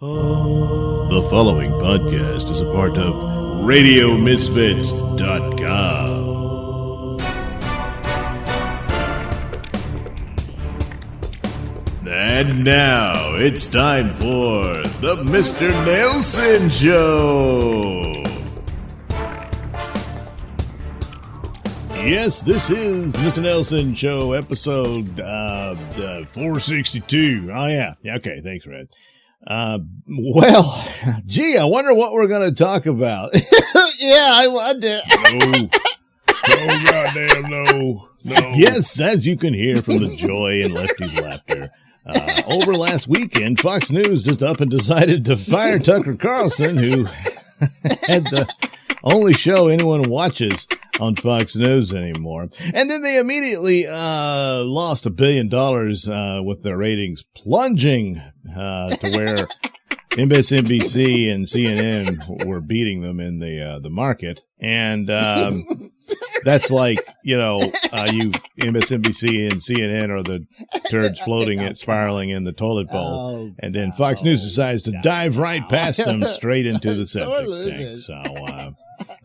The following podcast is a part of RadioMisfits.com. And now it's time for the Mr. Nailsin Show. Yes, this is the Mr. Nailsin Show, episode 462. Oh, yeah. Okay, thanks, Red. Well, gee, I wonder what we're going to talk about. Yeah, I wonder. No, goddamn, no. Yes, as you can hear from the joy in Lefty's laughter. Over last weekend, Fox News just up and decided to fire Tucker Carlson, who had the only show anyone watches on Fox News anymore. And then they immediately lost $1 billion with their ratings plunging to where MSNBC and CNN were beating them in the market. And that's like, you MSNBC and CNN are the turds floating spiraling in the toilet bowl. And then Fox News decides to dive right past them straight into the septic tank. So,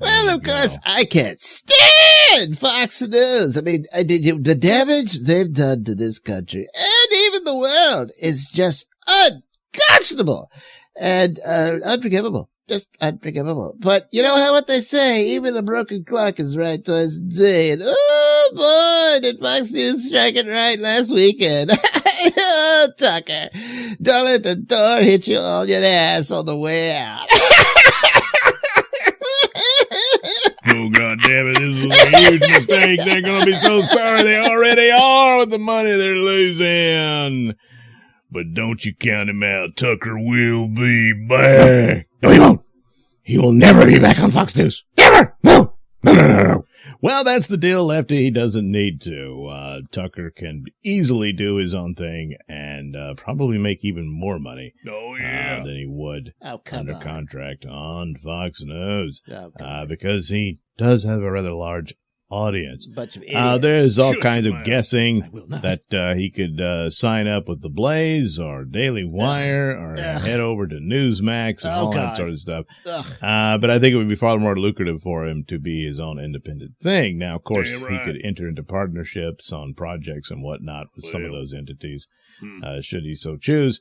well, of course, I can't stand Fox News. I mean, the damage they've done to this country and even the world is just unconscionable and unforgivable. Just unforgivable. But you know what they say? Even a broken clock is right twice a day. And oh boy, did Fox News strike it right last weekend. Oh, Tucker, don't let the door hit you on your ass on the way out. Oh, God damn it, this is a huge mistake. They're going to be so sorry. They already are with the money they're losing. But don't you count him out. Tucker will be back. No, he won't. He will never be back on Fox News. Never. No. Well, that's the deal, Lefty. He doesn't need to. Tucker can easily do his own thing and probably make even more money than he would under contract on Fox News because he does have a rather large audience. Bunch of idiots. There's all kinds of guessing that he could sign up with The Blaze or Daily Wire or head over to Newsmax and all that sort of stuff. But I think it would be far more lucrative for him to be his own independent thing. Now, of course, he could enter into partnerships on projects and whatnot with some of those entities, should he so choose.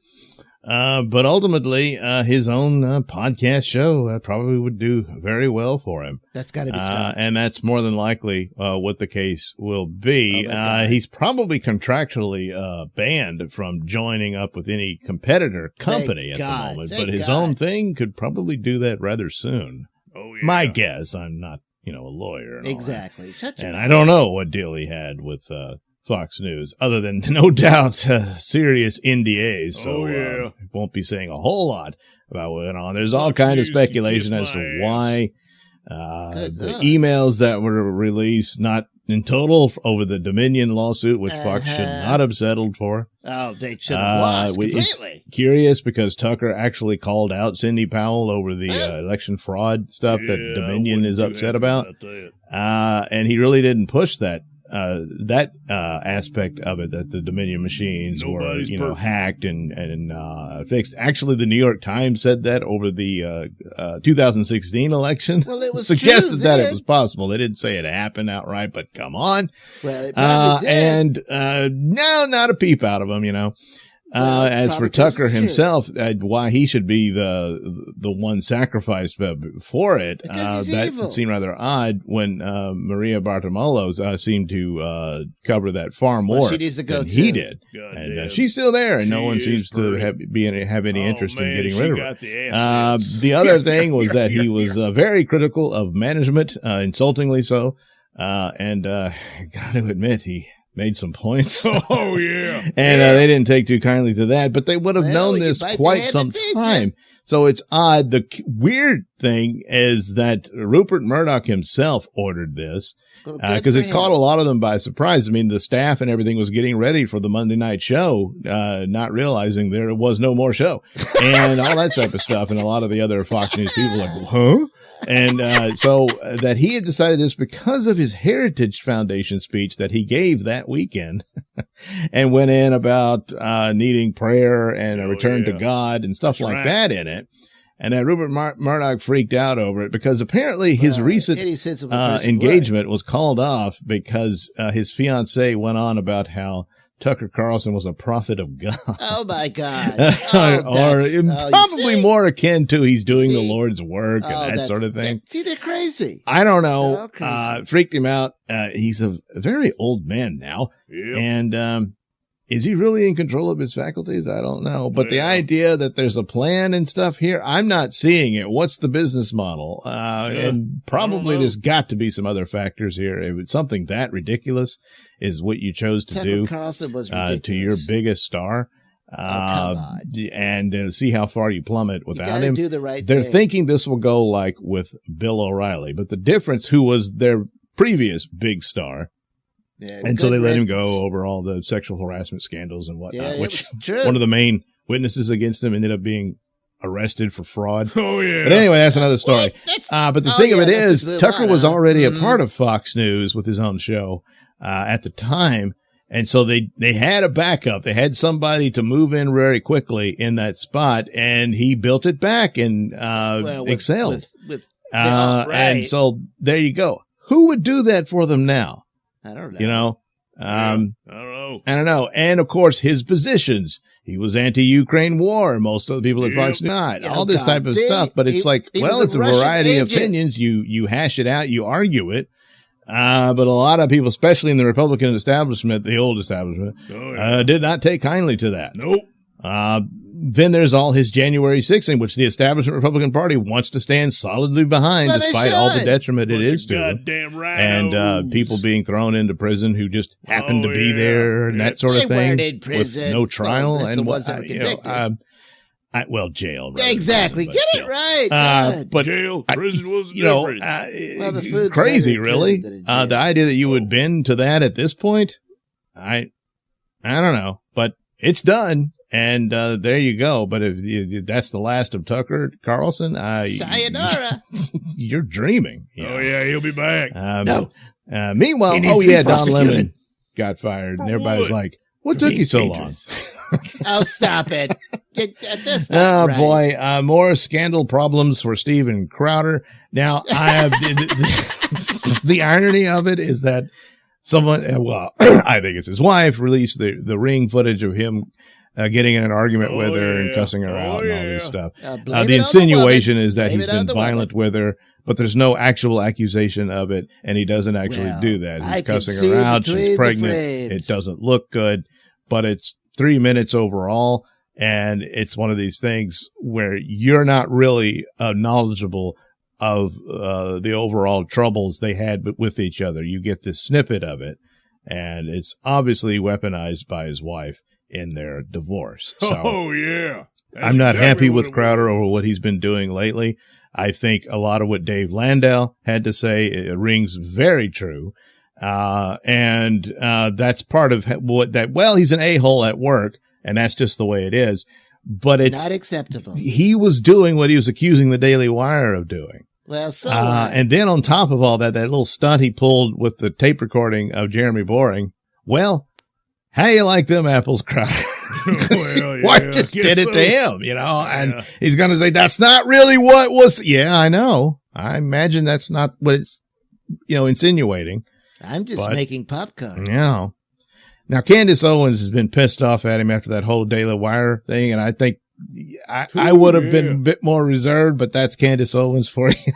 But ultimately, his own podcast show probably would do very well for him. That's got to be Scott. And that's more than likely what the case will be. He's probably contractually banned from joining up with any competitor company at the moment. But his own thing could probably do that rather soon. Oh, yeah. My guess. I'm not, a lawyer. And exactly. Shut your mouth. I don't know what deal he had with Fox News, other than no doubt serious NDAs. So won't be saying a whole lot about what went on. There's all kinds of speculation as to why the emails that were released, not in total, over the Dominion lawsuit, which Fox should not have settled for. Oh, they should have lost completely. It's curious because Tucker actually called out Cindy Powell over the election fraud stuff that Dominion is upset about. And he really didn't push that aspect of it, that the Dominion machines were, hacked and fixed. Actually, the New York Times said that over the 2016 election. Well, it was suggested that it was possible. They didn't say it happened outright, but come on. Well, it probably did. And no, not a peep out of them, As for Tucker himself, why he should be the one sacrificed for it, that would seem rather odd when Maria Bartiromo seemed to cover that far more than he did. And she's still there, and no one seems to have any interest in getting rid of her. The other thing was that he was very critical of management, insultingly so, and got to admit, he made some points. Oh, yeah. And they didn't take too kindly to that, but they would have known this quite some time. So it's odd. The weird thing is that Rupert Murdoch himself ordered this because it caught a lot of them by surprise. I mean, the staff and everything was getting ready for the Monday night show, not realizing there was no more show and all that type of stuff. And a lot of the other Fox News people are like, huh? And so that he had decided this because of his Heritage Foundation speech that he gave that weekend and went in about needing prayer and a return to God and stuff like that in it. And that Rupert Murdoch freaked out over it because apparently his recent engagement was called off because his fiancée went on about how Tucker Carlson was a prophet of God. Oh, my God. Probably more akin to he's doing the Lord's work and that sort of thing. See, they're crazy. I don't know. Freaked him out. He's a very old man now. Yep. And is he really in control of his faculties? I don't know. But the idea that there's a plan and stuff here, I'm not seeing it. What's the business model? And probably there's got to be some other factors here. If it's something that ridiculous is what you chose to do Carlson was ridiculous. To your biggest star. Come on. And see how far you plummet without him. Do the right They're thing. thinking this will go like with Bill O'Reilly, but the difference, who was their previous big star, and so they let him go over all the sexual harassment scandals and whatnot, which one of the main witnesses against him ended up being arrested for fraud. Oh, yeah. But anyway, that's another story. But the thing of it is, Tucker was already a part of Fox News with his own show at the time. And so they had a backup. They had somebody to move in very quickly in that spot, and he built it back and excelled. And so there you go. Who would do that for them now? I don't know. You know? I don't know. And of course, his positions. He was anti-Ukraine war. Most of the people at Fox News not. All this type of stuff. But it's it's a variety of opinions. You hash it out. You argue it. But a lot of people, especially in the Republican establishment, the old establishment, did not take kindly to that. Nope. Then there's all his January 6th thing, which the establishment Republican Party wants to stand solidly behind, despite all the detriment it is to them. Goddamn right. And people being thrown into prison who just happened to be there and that sort of thing with no trial and jail. Right? Exactly. Get it right. But jail, prison was different. The food's crazy, better in really. prison than in The idea that you would bend to that at this point, I don't know, but it's done. And there you go. But if that's the last of Tucker Carlson, sayonara. You're dreaming. Oh, yeah, he'll be back. No. Meanwhile, Don Lemon got fired. And everybody's like, what took you so long? Oh, stop it. Boy, more scandal problems for Steven Crowder. Now, the irony of it is that someone, I think it's his wife, released the ring footage of him getting in an argument with her and cussing her out and all this stuff. The insinuation is that he's been violent with her, but there's no actual accusation of it, and he doesn't actually do that. He's cussing her out. She's pregnant. It doesn't look good, but it's 3 minutes overall, and it's one of these things where you're not really knowledgeable of the overall troubles they had with each other. You get this snippet of it, and it's obviously weaponized by his wife in their divorce. So I'm not happy with Crowder over what he's been doing lately. I think a lot of what Dave Landau had to say rings very true. And that's part of he's an a-hole at work, and that's just the way it is. But it's not acceptable. He was doing what he was accusing the Daily Wire of doing. Well, and then on top of all that little stunt he pulled with the tape recording of Jeremy Boring. Well, how you like them apples, Crowder? Why just did it to him, and he's going to say, that's not really what was. Yeah, I know. I imagine that's not what it's, insinuating. I'm just making popcorn. Yeah. Now, Candace Owens has been pissed off at him after that whole Daily Wire thing, and I think I would have been a bit more reserved, but that's Candace Owens for you.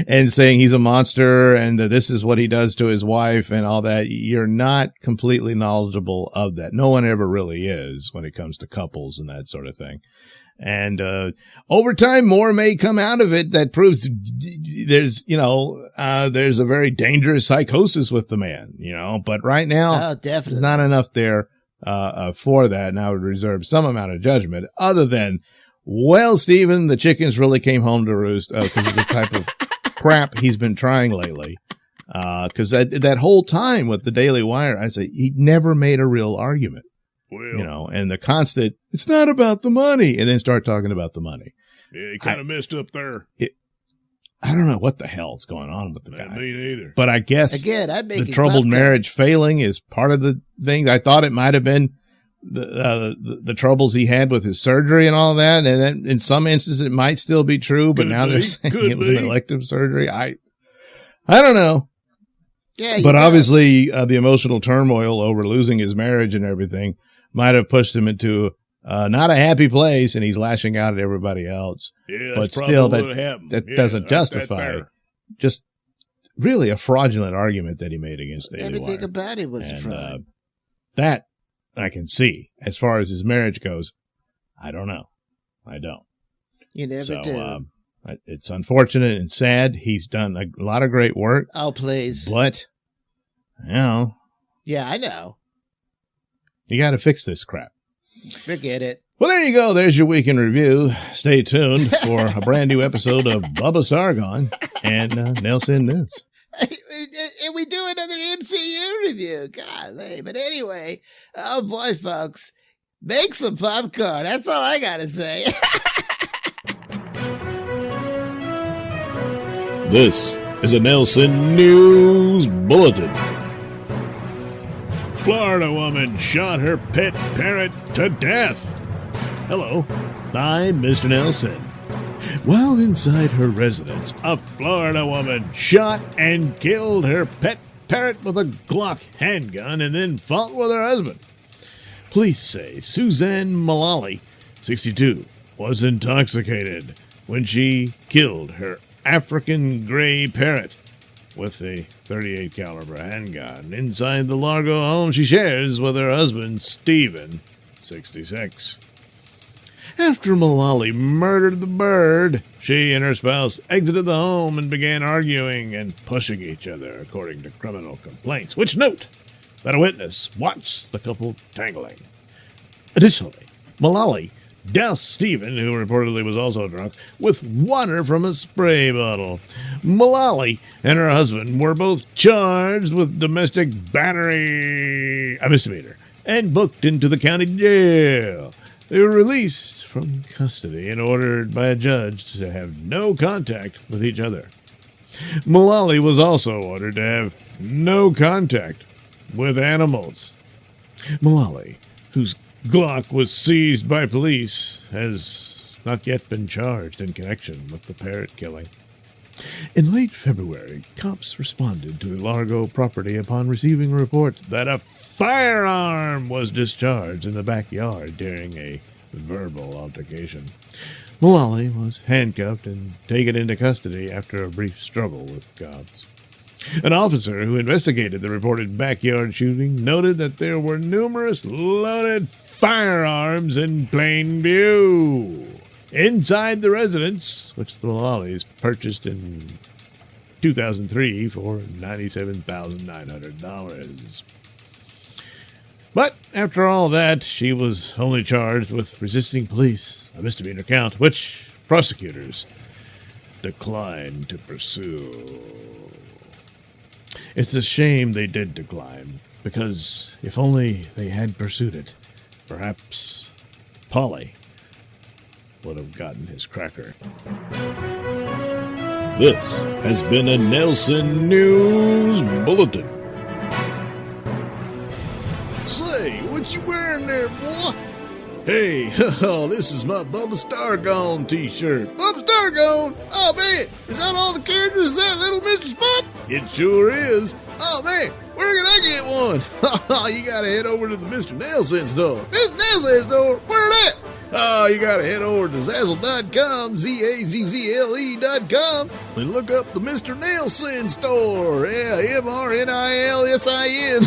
And saying he's a monster and that this is what he does to his wife and all that. You're not completely knowledgeable of that. No one ever really is when it comes to couples and that sort of thing. And over time, more may come out of it that proves there's a very dangerous psychosis with the man, but right now, there's not enough there for that. And I would reserve some amount of judgment other than, well, Stephen, the chickens really came home to roost because of the type of crap he's been trying lately. Because that whole time with the Daily Wire, I say he never made a real argument. Well, and the constant, it's not about the money, and then start talking about the money. Yeah, he kind of messed up there. I don't know what the hell's going on with the guy. Me neither. But I guess Again, I'm making the troubled marriage failing is part of the thing. I thought it might have been the troubles he had with his surgery and all that. And then in some instances, it might still be true, but now they're saying it was an elective surgery. I don't know. Yeah, but obviously the emotional turmoil over losing his marriage and everything might have pushed him into not a happy place, and he's lashing out at everybody else. Yeah, but still, that doesn't justify just really a fraudulent argument that he made against Daily Everything Wire. about it was a fraud. That I can see. As far as his marriage goes, I don't know. I don't. You never do. It's unfortunate and sad. He's done a lot of great work. Oh, please. But, Yeah, I know. You got to fix this crap. Forget it. Well, there you go. There's your week in review. Stay tuned for a brand new episode of Bubba Stargone and Nailsin News. And we do another MCU review. Golly. But anyway, oh boy, folks, make some popcorn. That's all I got to say. This is a Nailsin News Bulletin. Florida woman shot her pet parrot to death. Hello, I'm Mr. Nailsin. While inside her residence, A Florida woman shot and killed her pet parrot with a Glock handgun and then fought with her husband. police say Suzanne Mullally, 62, was intoxicated when she killed her African gray parrot with a .38 caliber handgun inside the Largo home she shares with her husband, Stephen, 66. After Mullally murdered the bird, she and her spouse exited the home and began arguing and pushing each other, according to criminal complaints, which note that a witness watched the couple tangling. Additionally, Mullally doused Stephen, who reportedly was also drunk, with water from a spray bottle. Mullally and her husband were both charged with domestic battery, a misdemeanor, and booked into the county jail. They were released from custody and ordered by a judge to have no contact with each other. Mullally was also ordered to have no contact with animals. Mullally, whose Glock was seized by police, has not yet been charged in connection with the parrot killing. In late February, cops responded to the Largo property upon receiving a report that a firearm was discharged in the backyard during a verbal altercation. Mullally was handcuffed and taken into custody after a brief struggle with cops. An officer who investigated the reported backyard shooting noted that there were numerous loaded firearms in plain view inside the residence, which the Mullallys purchased in 2003 for $97,900. But after all that, she was only charged with resisting police, a misdemeanor count, which prosecutors declined to pursue. It's a shame they did decline, because if only they had pursued it, perhaps Polly would have gotten his cracker. This has been a Nailsin News Bulletin. Say, what you wearing there, boy? Hey, this is my Bubba Stargone t-shirt. Bubba Stargone? Oh, man. Is that all the characters? Is that Little Mr. Spot? It sure is. Oh, man. Where can I get one? You gotta head over to the Mr. Nailsin store. Mr. Nailsin store? Where that? Oh, you gotta head over to Zazzle.com, ZAZZLE.com, and look up the Mr. Nailsin store. Yeah, MRNILSIN.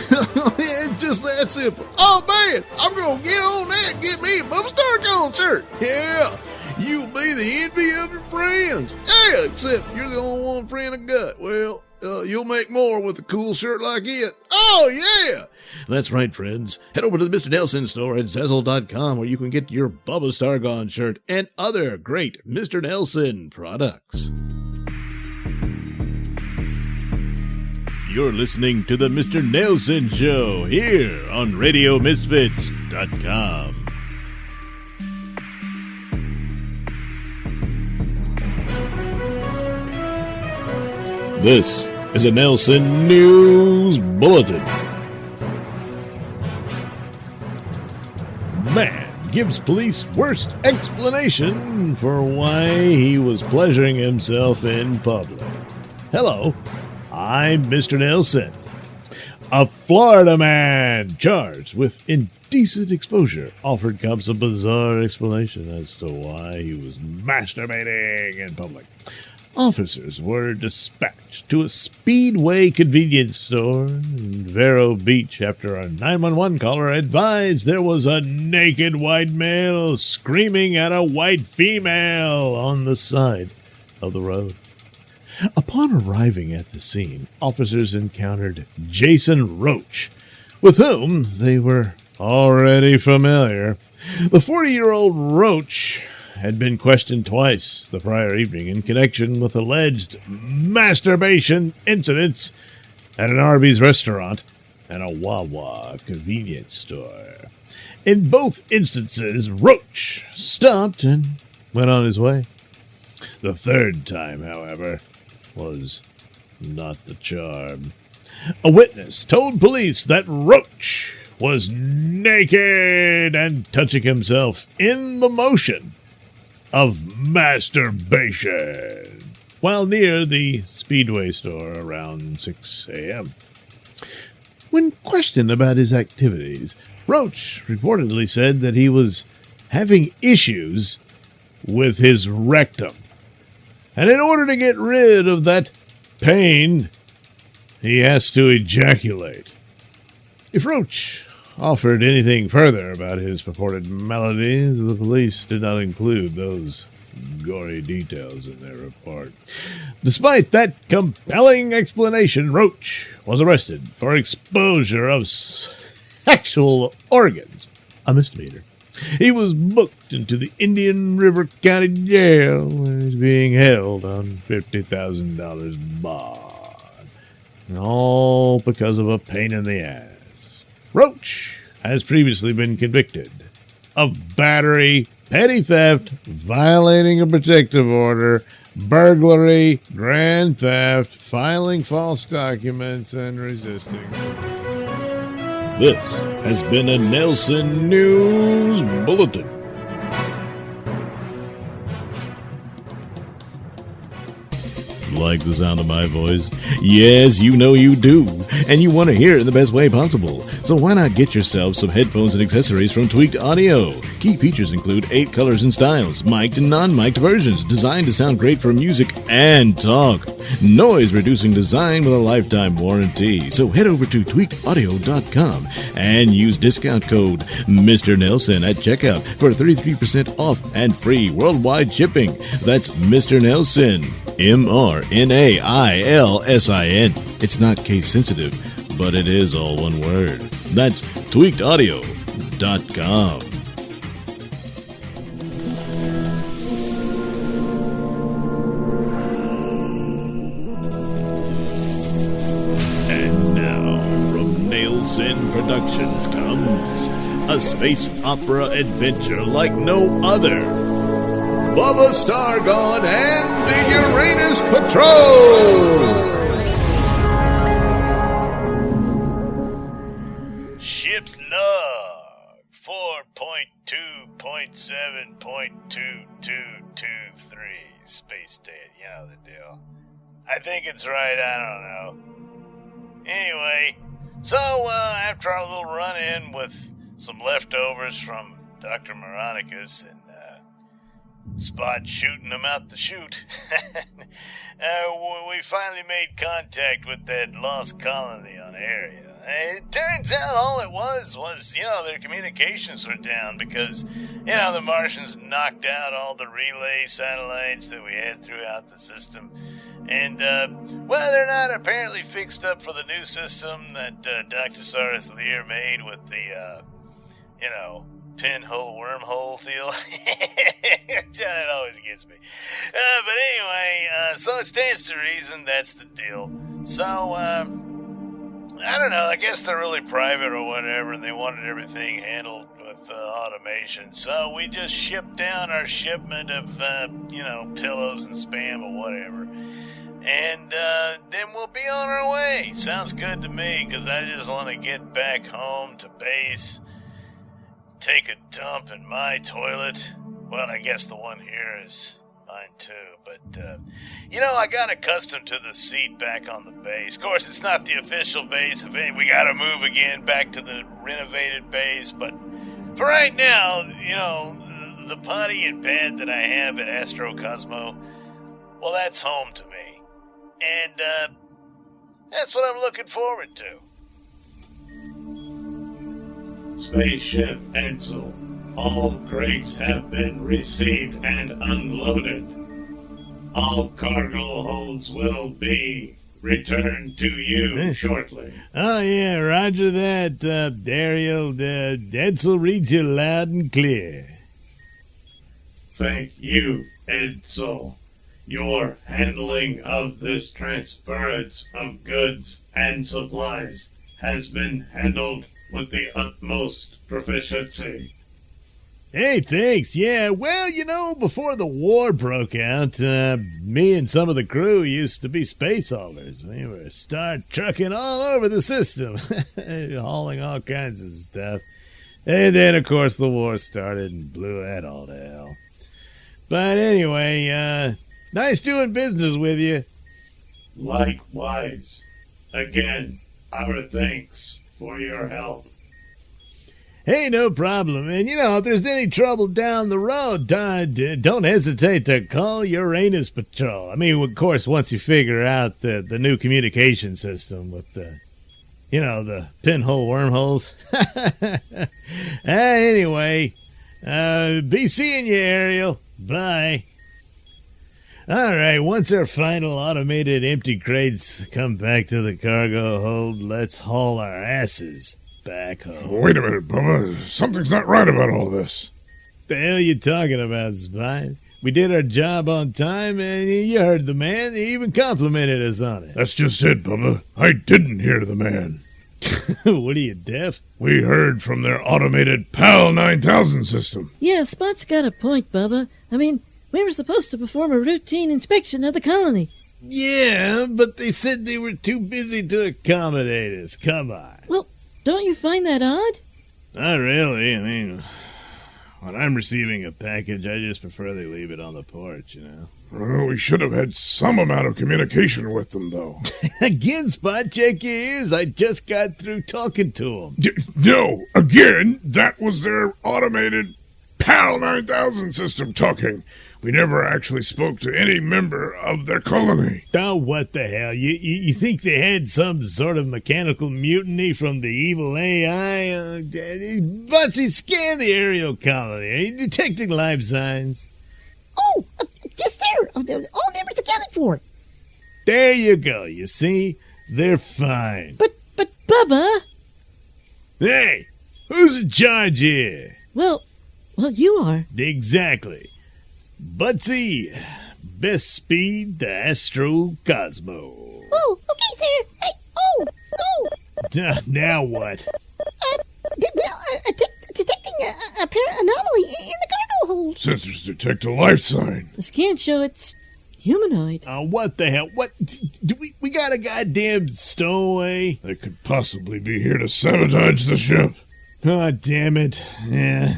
It's just that simple. Oh, man, I'm going to get on that and get me a Bubba Stargone shirt. Yeah, you'll be the envy of your friends. Yeah, except you're the only one friend I got. Well, you'll make more with a cool shirt like it. Oh, yeah. That's right, friends. Head over to the Mr. Nailsin store at Zazzle.com, where you can get your Bubba Stargone shirt and other great Mr. Nailsin products. You're listening to the Mr. Nailsin Show here on RadioMisfits.com. This is a Nailsin News Bulletin. Man gives police worst explanation for why he was pleasuring himself in public. Hello, I'm Mr. Nailsin. A Florida man charged with indecent exposure offered cops a bizarre explanation as to why he was masturbating in public. Officers were dispatched to a Speedway convenience store in Vero Beach after a 911 caller advised there was a naked white male screaming at a white female on the side of the road. Upon arriving at the scene, officers encountered Jason Roach, with whom they were already familiar. The 40-year-old Roach had been questioned twice the prior evening in connection with alleged masturbation incidents at an Arby's restaurant and a Wawa convenience store. In both instances, Roach stopped and went on his way. The third time, however, was not the charm. A witness told police that Roach was naked and touching himself in the motion of masturbation while near the Speedway store around 6 a.m. When questioned about his activities, Roach reportedly said that he was having issues with his rectum, and in order to get rid of that pain, he has to ejaculate. If Roach offered anything further about his purported maladies, the police did not include those gory details in their report. Despite that compelling explanation, Roach was arrested for exposure of sexual organs, a misdemeanor. He was booked into the Indian River County Jail, where he's being held on $50,000 bond. And all because of a pain in the ass. Roach has previously been convicted of battery, petty theft, violating a protective order, burglary, grand theft, filing false documents, and resisting. This has been a Nailsin News Bulletin. Like the sound of my voice? Yes, you know you do. And you want to hear it in the best way possible. So why not get yourself some headphones and accessories from Tweaked Audio? Key features include 8 colors and styles, mic'd and non-mic'd versions, designed to sound great for music and talk. Noise-reducing design with a lifetime warranty. So head over to tweakedaudio.com and use discount code Mr. Nailsin at checkout for 33% off and free worldwide shipping. That's Mr. Nailsin. MRNAILSIN. It's not case sensitive, but it is all one word. That's tweakedaudio.com. And now, from Nailsin Productions comes a space opera adventure like no other. Bubba Stargone and the Uranus Patrol! Ship's log 4.2.7.2223. Space date, you know the deal. I think it's right, I don't know. Anyway, so after our little run-in with some leftovers from Dr. Moronicus and Spot shooting them out the chute, we finally made contact with that lost colony on Area. It turns out all it was, their communications were down because, the Martians knocked out all the relay satellites that we had throughout the system. And, they're not apparently fixed up for the new system that Dr. Cyrus Lear made with the, pinhole wormhole deal. That always gets me. But anyway, so it stands to reason that's the deal. So, I don't know, I guess they're really private or whatever, and they wanted everything handled with automation. So we just shipped down our shipment of, pillows and spam or whatever. And then we'll be on our way. Sounds good to me, because I just want to get back home to base, take a dump in my toilet. Well, I guess the one here is mine too, but, I got accustomed to the seat back on the base. Of course, it's not the official base. We gotta move again back to the renovated base, but for right now, the potty and bed that I have at Astro Cosmo, well, that's home to me. And, that's what I'm looking forward to. Spaceship Edsel. All crates have been received and unloaded. All cargo holds will be returned to you shortly. Oh, yeah, roger that, Dariel. Edsel reads you loud and clear. Thank you, Edsel. Your handling of this transference of goods and supplies has been handled with the utmost proficiency. Hey, thanks. Yeah, well, before the war broke out, me and some of the crew used to be space haulers. We were trucking all over the system, hauling all kinds of stuff. And then, of course, the war started and blew that all to hell. But anyway, nice doing business with you. Likewise. Again, our thanks for your help. Hey, no problem. And, if there's any trouble down the road, don't hesitate to call Uranus Patrol. I mean, of course, once you figure out the new communication system with the pinhole wormholes. Anyway, be seeing you, Ariel. Bye. All right, once our final automated empty crates come back to the cargo hold, let's haul our asses back home. Wait a minute, Bubba. Something's not right about all this. The hell you talking about, Spine? We did our job on time, and you heard the man. He even complimented us on it. That's just it, Bubba. I didn't hear the man. What are you, deaf? We heard from their automated PAL 9000 system. Yeah, Spot's got a point, Bubba. I mean, we were supposed to perform a routine inspection of the colony. Yeah, but they said they were too busy to accommodate us. Come on. Well, don't you find that odd? Not really. I mean, when I'm receiving a package, I just prefer they leave it on the porch, Well, we should have had some amount of communication with them, though. Again, Spot, check your ears. I just got through talking to them. No, again, that was their automated PAL 9000 system talking. We never actually spoke to any member of their colony. Oh, what the hell? You think they had some sort of mechanical mutiny from the evil AI? Butsy, scan the aerial colony. Are you detecting life signs? Oh, yes, sir. All members accounted for. There you go. You see? They're fine. But Bubba. Hey, who's in charge here? Well, you are. Exactly. Butsy, best speed to Astro Cosmo. Oh, okay, sir. Hey, Now what? Detecting a apparent anomaly in the cargo hold. Sensors detect a life sign. The scans show it's humanoid. What the hell? What? Do we got a goddamn stowaway? They could possibly be here to sabotage the ship. Oh, damn it. Yeah.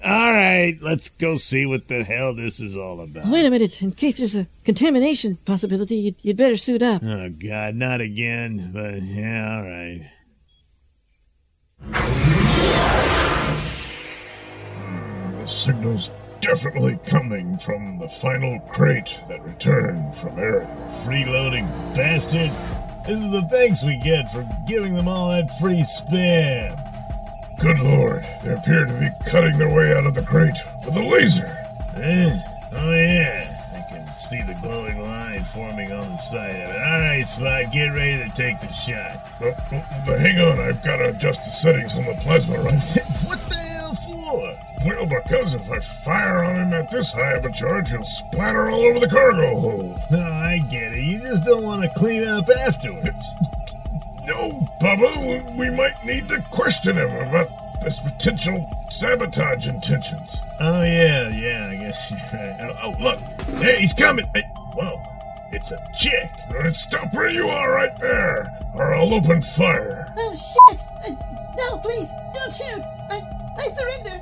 All right, let's go see what the hell this is all about. Wait a minute. In case there's a contamination possibility, you'd better suit up. Oh, God, not again. But, yeah, all right. The signal's definitely coming from the final crate that returned from Area. Freeloading bastard. This is the thanks we get for giving them all that free spam. Good Lord, they appear to be cutting their way out of the crate with a laser. Oh, yeah. I can see the glowing line forming on the side of it. All right, Spot, get ready to take the shot. Hang on, I've got to adjust the settings on the plasma rifle. What the hell for? Well, because if I fire on him at this high of a charge, he'll splatter all over the cargo hold. No, I get it. You just don't want to clean up afterwards. No, Bubba, we might need to question him about his potential sabotage intentions. Oh, yeah, I guess you're right. Oh, look, hey, he's coming. Hey, whoa, It's a chick. Stop where you are right there, or I'll open fire. Oh, shit! No, please, don't shoot! I surrender!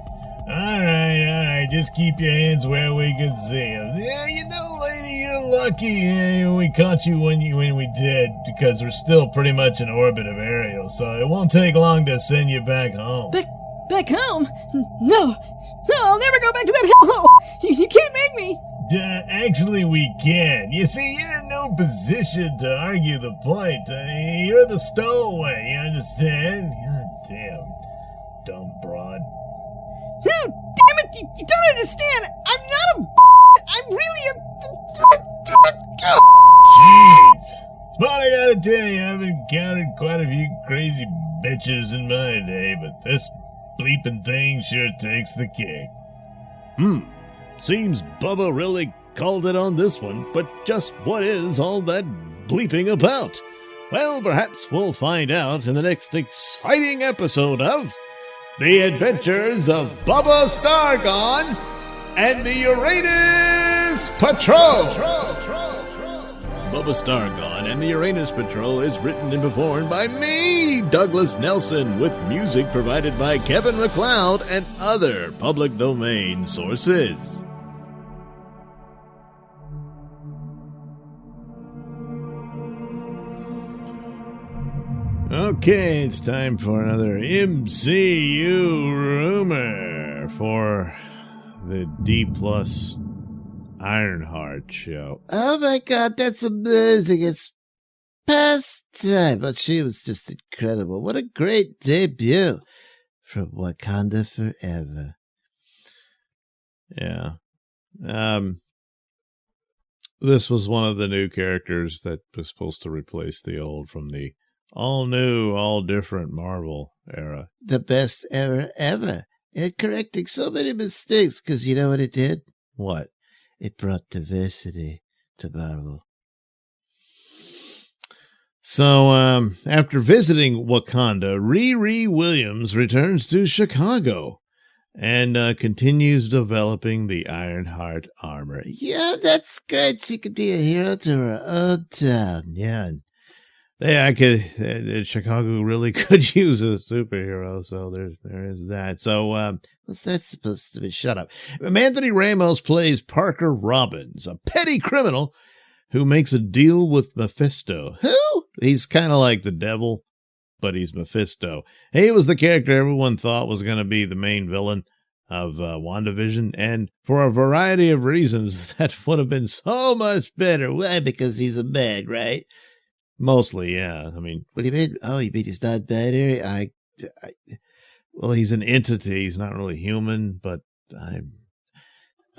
All right, just keep your hands where we can see them. Yeah, you know, lady, you're lucky we caught you when we did, because we're still pretty much in orbit of Ariel, so it won't take long to send you back home. Back home? No, I'll never go back to that hellhole! You can't make me! Actually, we can. You see, you're in no position to argue the point. You're the stowaway, you understand? God damn, dumb broad. Oh, damn it! You don't understand! I'm not a I'm really a... Jeez. But I gotta tell you, I've encountered quite a few crazy bitches in my day, but this bleeping thing sure takes the cake. Seems Bubba really called it on this one, but just what is all that bleeping about? Well, perhaps we'll find out in the next exciting episode of The Adventures of Bubba Stargone and the Uranus Patrol. Bubba Stargone and the Uranus Patrol is written and performed by me, Douglas Nailsin, with music provided by Kevin MacLeod and other public domain sources. Okay, it's time for another MCU rumor for the D+ Ironheart show. Oh my God, that's amazing. It's past time. But she was just incredible. What a great debut from Wakanda Forever. Yeah. This was one of the new characters that was supposed to replace the old from the all new, all different Marvel era. The best era ever. It correcting so many mistakes, because you know what it did? What? It brought diversity to Marvel. So, after visiting Wakanda, Riri Williams returns to Chicago and continues developing the Ironheart armor. Yeah, that's great. She could be a hero to her own town. Yeah, Chicago really could use a superhero, so there is that. So, what's that supposed to be? Shut up. Anthony Ramos plays Parker Robbins, a petty criminal who makes a deal with Mephisto. Who? He's kind of like the devil, but he's Mephisto. He was the character everyone thought was going to be the main villain of WandaVision, and for a variety of reasons, that would have been so much better. Why? Because he's a man, right? Mostly, yeah. I mean, what do you mean? Oh, you mean he's not binary? Well, he's an entity. He's not really human, but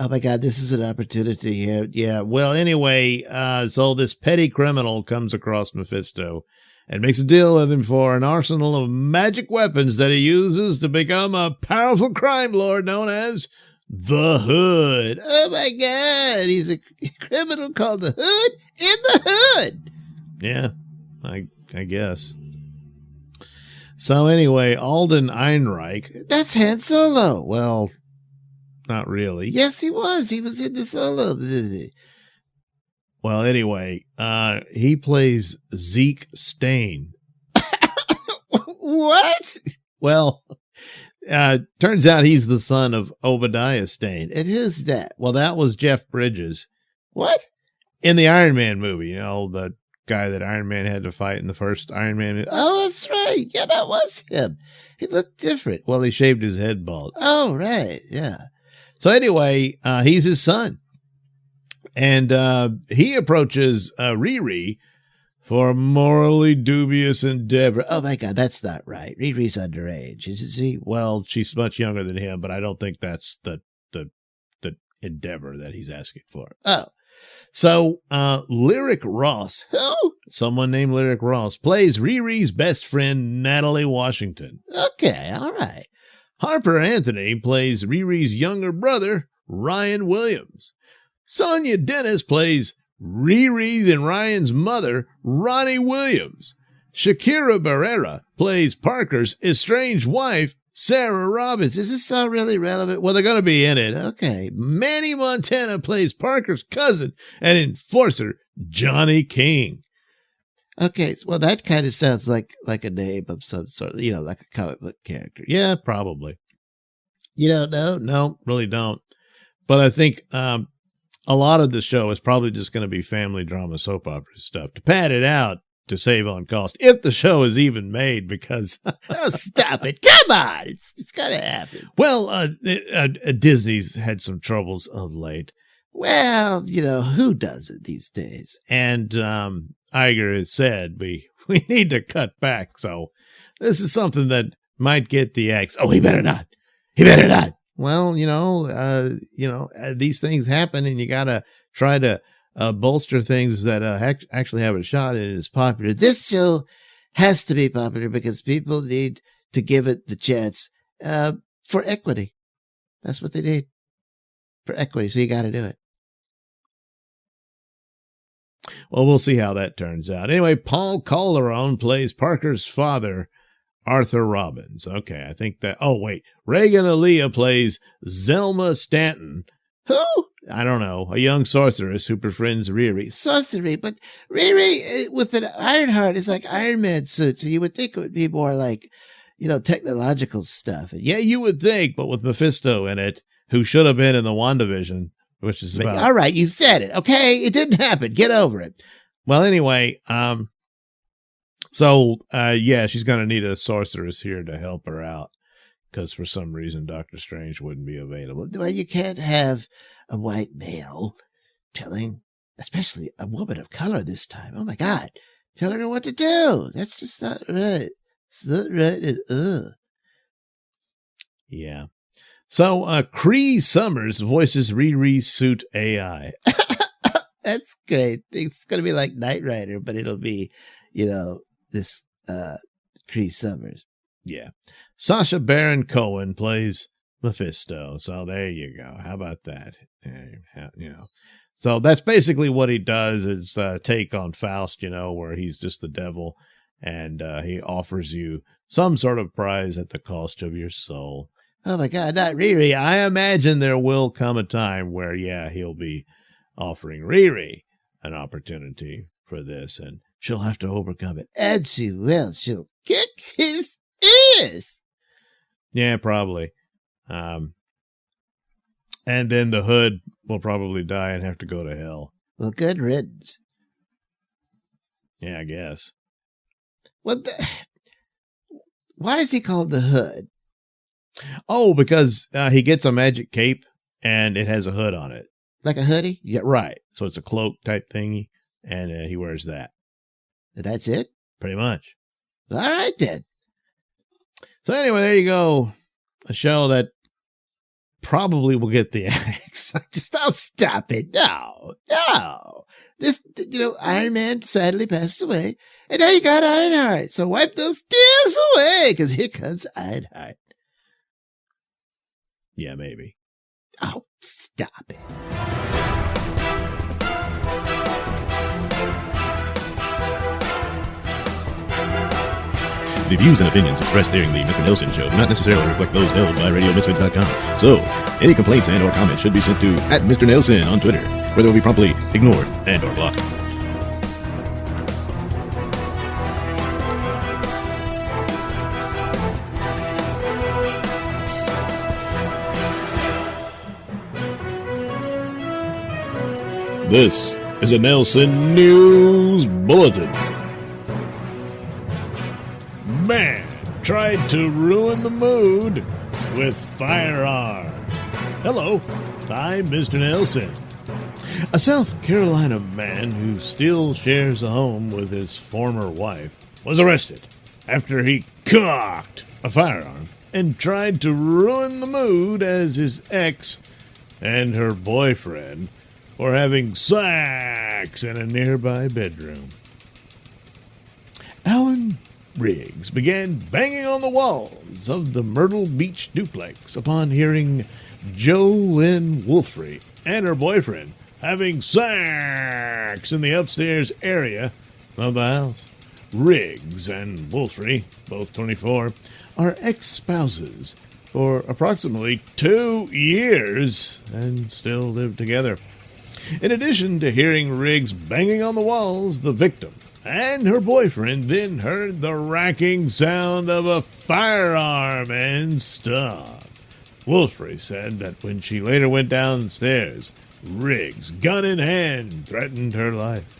Oh my God, this is an opportunity here. Yeah. Well, anyway, so this petty criminal comes across Mephisto and makes a deal with him for an arsenal of magic weapons that he uses to become a powerful crime lord known as the Hood. Oh my God, he's a criminal called the Hood in the Hood. Yeah, I guess. So anyway, Alden Ehrenreich. That's Han Solo. Well, not really. Yes, he was. He was in the Solo movie. Well, anyway, he plays Zeke Stain. What? Well, turns out he's the son of Obadiah Stane. And who's that? Well, that was Jeff Bridges. What? In the Iron Man movie, the guy that Iron Man had to fight in the first Iron Man movie. Oh, that's right. Yeah, that was him. He looked different. Well, he shaved his head bald. Oh, right. Yeah. So anyway, he's his son. And he approaches Riri for a morally dubious endeavor. Oh, my God, that's not right. Riri's underage, isn't she? Well, she's much younger than him, but I don't think that's the endeavor that he's asking for. Oh. So, Lyric Ross, someone named Lyric Ross, plays Riri's best friend, Natalie Washington. Okay, all right. Harper Anthony plays Riri's younger brother, Ryan Williams. Sonia Dennis plays Riri and Ryan's mother, Ronnie Williams. Shakira Barrera plays Parker's estranged wife, Sarah Robbins. Is this all really relevant? Well, they're going to be in it. Okay. Manny Montana plays Parker's cousin and enforcer, Johnny King. Okay, well, that kind of sounds like a name of some sort, like a comic book character. Yeah, probably. You don't know? No, really don't. But I think a lot of the show is probably just going to be family drama, soap opera stuff to pad it out to save on cost, if the show is even made, because... Oh, stop it. Come on. It's got to happen. Well, Disney's had some troubles of late. Well, who does it these days? And Iger has said we need to cut back. So this is something that might get the axe. Oh, he better not. He better not. Well, these things happen, and you got to try to bolster things that actually have a shot at it as popular. This show has to be popular because people need to give it the chance for equity. That's what they need, for equity. So you got to do it. Well, we'll see how that turns out. Anyway, Paul Calderon plays Parker's father, Arthur Robbins. Okay, I think that... Oh, wait. Reagan Aaliyah plays Zelma Stanton. Who? I don't know. A young sorceress who befriends Riri. Sorcery, but Riri with an Ironheart is like Iron Man suit, so you would think it would be more like, technological stuff. Yeah, you would think, but with Mephisto in it, who should have been in the WandaVision, which is about... All right, you said it, okay? It didn't happen. Get over it. Well, anyway, so she's going to need a sorceress here to help her out, because for some reason Doctor Strange wouldn't be available. Well, you can't have a white male telling, especially a woman of color this time. Oh, my God. Telling her what to do. That's just not right. It's not right at all. Yeah. So, Cree Summers voices Riri Suit AI. That's great. It's going to be like Knight Rider, but it'll be, this Cree Summers. Yeah. Sacha Baron Cohen plays Mephisto. So there you go. How about that? So that's basically what he does, is take on Faust, where he's just the devil, and he offers you some sort of prize at the cost of your soul. Oh, my God, not Riri. I imagine there will come a time where, he'll be offering Riri an opportunity for this, and she'll have to overcome it. And she will. She'll kick his ears. Yeah, probably. And then the Hood will probably die and have to go to hell. Well, good riddance. Yeah, I guess. Why is he called the Hood? Oh, because he gets a magic cape and it has a hood on it. Like a hoodie? Yeah, right. So it's a cloak type thingy, and he wears that. That's it? Pretty much. All right, then. So anyway, there you go. A show that probably will get the axe. Stop it. No. This, Iron Man sadly passed away, and now you got Ironheart. So wipe those tears away, because here comes Ironheart. Yeah, maybe. Oh, stop it. The views and opinions expressed during the Mr. Nailsin show do not necessarily reflect those held by RadioMisfits.com. So, any complaints and or comments should be sent to @Mr. Nailsin on Twitter, where they will be promptly ignored and or blocked. This is a Nailsin News Bulletin. Man tried to ruin the mood with firearm. Hello, I'm Mr. Nailsin. A South Carolina man who still shares a home with his former wife was arrested after he cocked a firearm and tried to ruin the mood as his ex and her boyfriend were having sex in a nearby bedroom. Alan Riggs began banging on the walls of the Myrtle Beach duplex upon hearing JoLynn Wolfrey and her boyfriend having sex in the upstairs area of the house. Riggs and Wolfrey, both 24, are ex-spouses for approximately 2 years and still live together. In addition to hearing Riggs banging on the walls, the victim and her boyfriend then heard the racking sound of a firearm and stopped. Wolfrey said that when she later went downstairs, Riggs, gun in hand, threatened her life.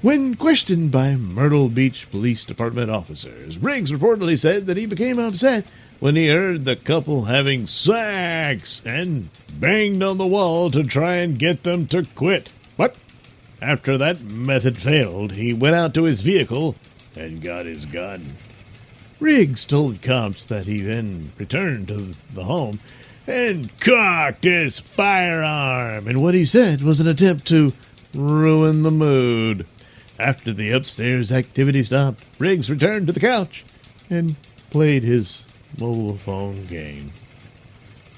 When questioned by Myrtle Beach Police Department officers, Riggs reportedly said that he became upset when he heard the couple having sex and banged on the wall to try and get them to quit. But after that method failed, he went out to his vehicle and got his gun. Riggs told cops that he then returned to the home and cocked his firearm in what he said was an attempt to ruin the mood. After the upstairs activity stopped, Riggs returned to the couch and played his mobile phone game.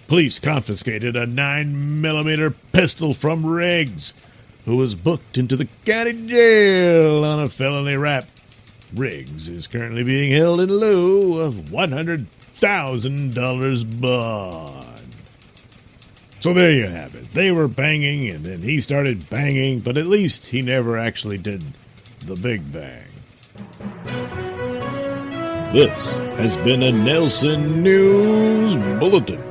Police confiscated a 9mm pistol from Riggs, who was booked into the county jail on a felony rap. Riggs is currently being held in lieu of $100,000 bond. So there you have it. They were banging, and then he started banging, but at least he never actually did the big bang. This has been a Nailsin News Bulletin.